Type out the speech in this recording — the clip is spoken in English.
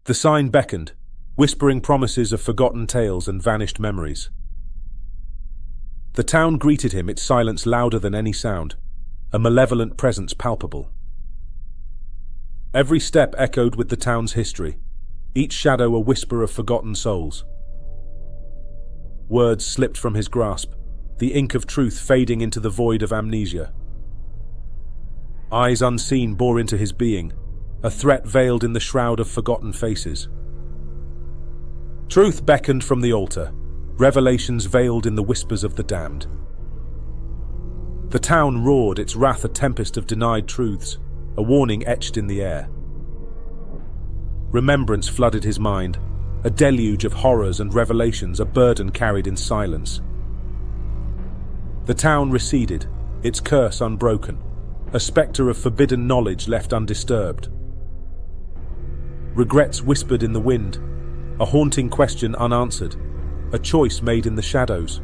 The sign beckoned, whispering promises of forgotten tales and vanished memories. The town greeted him, its silence louder than any sound, a malevolent presence palpable. Every step echoed with the town's history, each shadow a whisper of forgotten souls. Words slipped from his grasp, the ink of truth fading into the void of amnesia. Eyes unseen bore into his being, a threat veiled in the shroud of forgotten faces. Truth beckoned from the altar, revelations veiled in the whispers of the damned. The town roared, its wrath a tempest of denied truths, a warning etched in the air. Remembrance flooded his mind, a deluge of horrors and revelations, a burden carried in silence. The town receded, its curse unbroken, a spectre of forbidden knowledge left undisturbed. Regrets whispered in the wind, a haunting question unanswered, a choice made in the shadows.